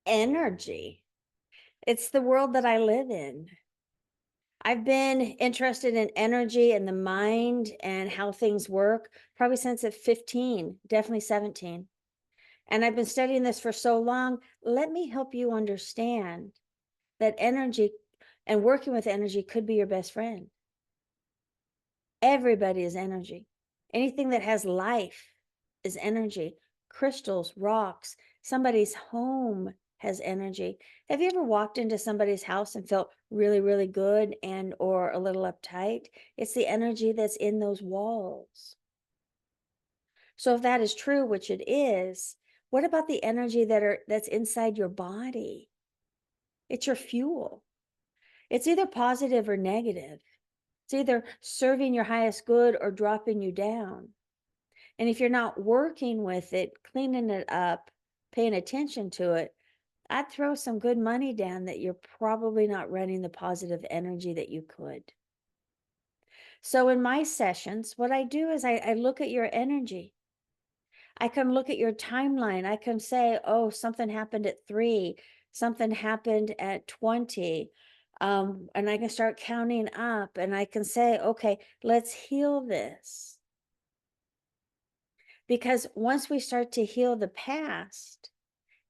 energy. It's the world that I live in. I've been interested in energy and the mind and how things work probably since at 15, definitely 17. And I've been studying this for so long. Let me help you understand that energy and working with energy could be your best friend. Everybody is energy. Anything that has life is energy. Crystals, rocks, somebody's home has energy. Have you ever walked into somebody's house and felt really, really good and or a little uptight? It's the energy that's in those walls. So if that is true, which it is, what about the energy that's inside your body? It's your fuel. It's either positive or negative. It's either serving your highest good or dropping you down. And if you're not working with it, cleaning it up, paying attention to it, I'd throw some good money down that you're probably not running the positive energy that you could. So in my sessions, what I do is I look at your energy. I can look at your timeline. I can say, oh, something happened at 3, something happened at 20. And I can start counting up and I can say, okay, let's heal this. Because once we start to heal the past,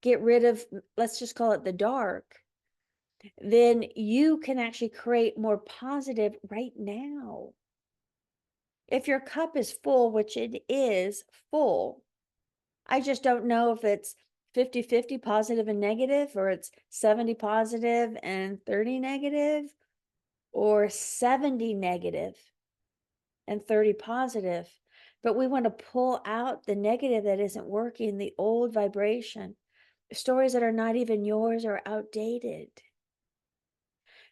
get rid of, let's just call it the dark, then you can actually create more positive right now. If your cup is full, which it is full, I just don't know if it's 50-50 positive and negative, or it's 70 positive and 30 negative, or 70 negative and 30 positive. But we want to pull out the negative that isn't working, the old vibration, stories that are not even yours or outdated.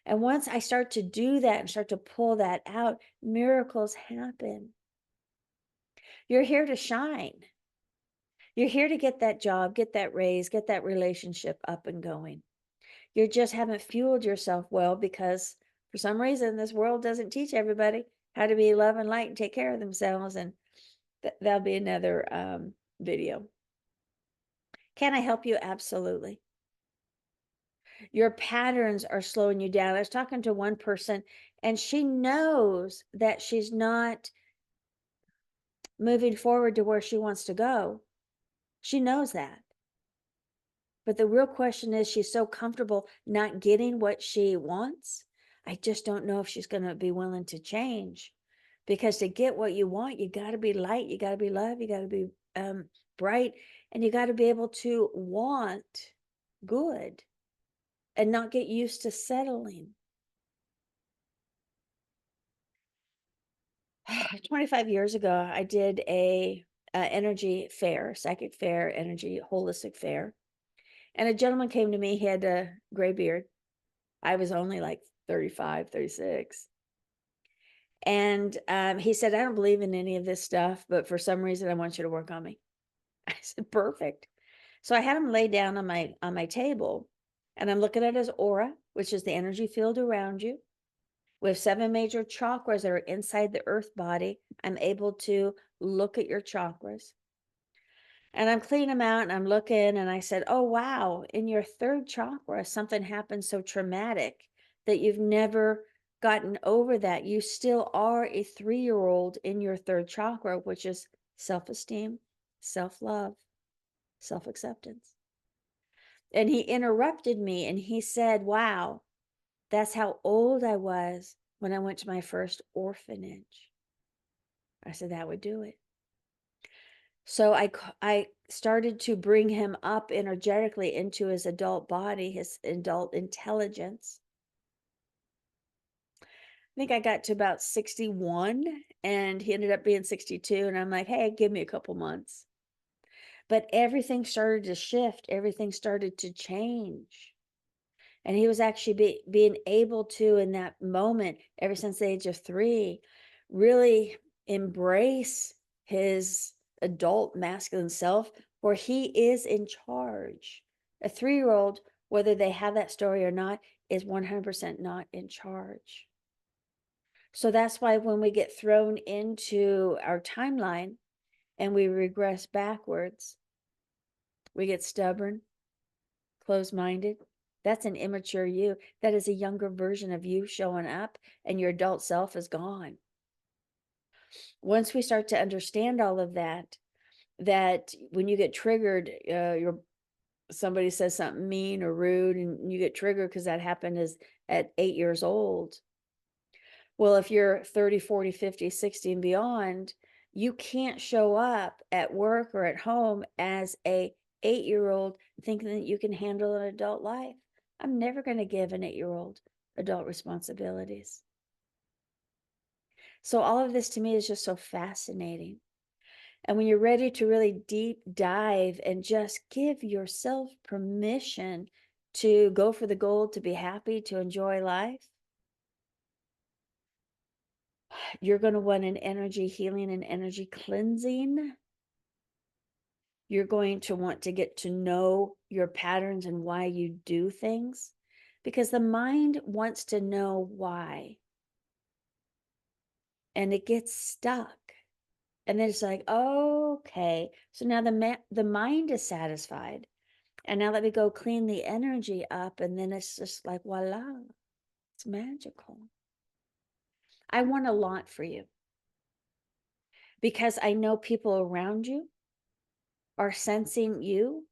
And once I start to do that and start to pull that out, miracles happen. You're here to shine. You're here to get that job, get that raise, get that relationship up and going. You just haven't fueled yourself well because for some reason this world doesn't teach everybody how to be love and light and take care of themselves. And that'll be another video. Can I help you? Absolutely. Your patterns are slowing you down. I was talking to one person and she knows that she's not moving forward to where she wants to go. She knows that. But the real question is, she's so comfortable not getting what she wants. I just don't know if she's going to be willing to change, because to get what you want, you got to be light, you got to be love, you got to be bright, and you got to be able to want good and not get used to settling. 25 years ago, I did a energy fair, psychic fair, energy holistic fair. And a gentleman came to me, he had a gray beard. I was only like 35, 36. And he said, I don't believe in any of this stuff, but for some reason, I want you to work on me. I said, perfect. So I had him lay down on my table, and I'm looking at his aura, which is the energy field around you. We have 7 major chakras that are inside the earth body. I'm able to look at your chakras. And I'm cleaning them out and I'm looking, and I said, oh, wow, in your 3rd chakra, something happened so traumatic that you've never gotten over that. You still are a 3-year-old in your 3rd chakra, which is self-esteem, self-love, self-acceptance. And he interrupted me and he said, wow, that's how old I was when I went to my first orphanage. I said, that would do it. So I started to bring him up energetically into his adult body, his adult intelligence. I think I got to about 61 and he ended up being 62. And I'm like, hey, give me a couple months. But everything started to shift. Everything started to change. And he was actually being able to, in that moment, ever since the age of 3, really embrace his adult masculine self, where he is in charge. A 3-year-old, whether they have that story or not, is 100% not in charge. So that's why when we get thrown into our timeline and we regress backwards, we get stubborn, closed-minded. That's an immature you. That is a younger version of you showing up, and your adult self is gone. Once we start to understand all of that, that when you get triggered, somebody says something mean or rude, and you get triggered because that happened at 8 years old. Well, if you're 30, 40, 50, 60 and beyond, you can't show up at work or at home as a 8-year-old thinking that you can handle an adult life. I'm never going to give an 8-year-old adult responsibilities. So all of this to me is just so fascinating. And when you're ready to really deep dive and just give yourself permission to go for the gold, to be happy, to enjoy life, you're going to want an energy healing and energy cleansing. You're going to want to get to know your patterns and why you do things, because the mind wants to know why. And it gets stuck. And then it's like, oh, okay. So now the mind is satisfied. And now let me go clean the energy up. And then it's just like, voila, it's magical. I want a lot for you, because I know people around you are sensing you.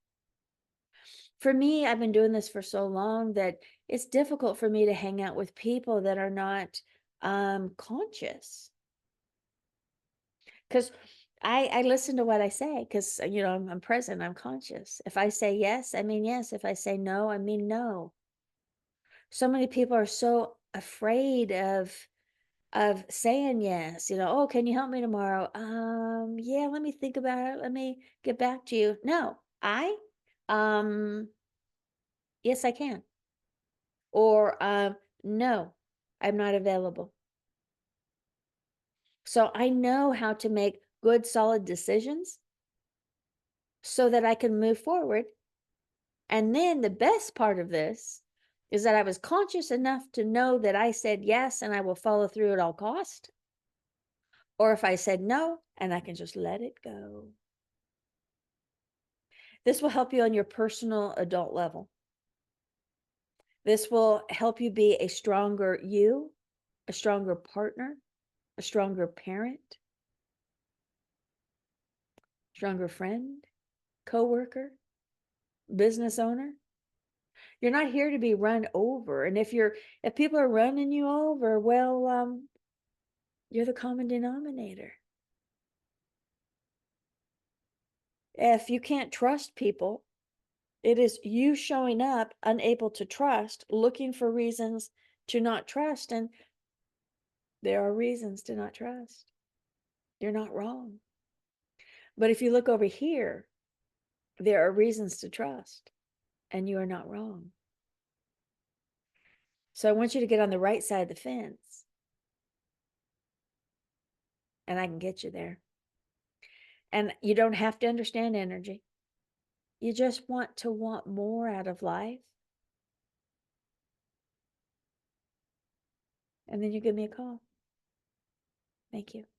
For me, I've been doing this for so long that it's difficult for me to hang out with people that are not conscious. Because I listen to what I say, because, I'm present, I'm conscious. If I say yes, I mean yes. If I say no, I mean no. So many people are so afraid of saying yes. Oh, can you help me tomorrow? Yeah, let me think about it. Let me get back to you. No, yes, I can. Or, no, I'm not available. So I know how to make good, solid decisions so that I can move forward. And then the best part of this is that I was conscious enough to know that I said yes and I will follow through at all cost. Or if I said no, and I can just let it go. This will help you on your personal adult level. This will help you be a stronger you, a stronger partner, a stronger parent, stronger friend, coworker, business owner. You're not here to be run over. And if people are running you over, well, you're the common denominator. If you can't trust people, it is you showing up unable to trust, looking for reasons to not trust. And there are reasons to not trust. You're not wrong. But if you look over here, there are reasons to trust, and you are not wrong. So I want you to get on the right side of the fence, and I can get you there. And you don't have to understand energy. You just want to want more out of life. And then you give me a call. Thank you.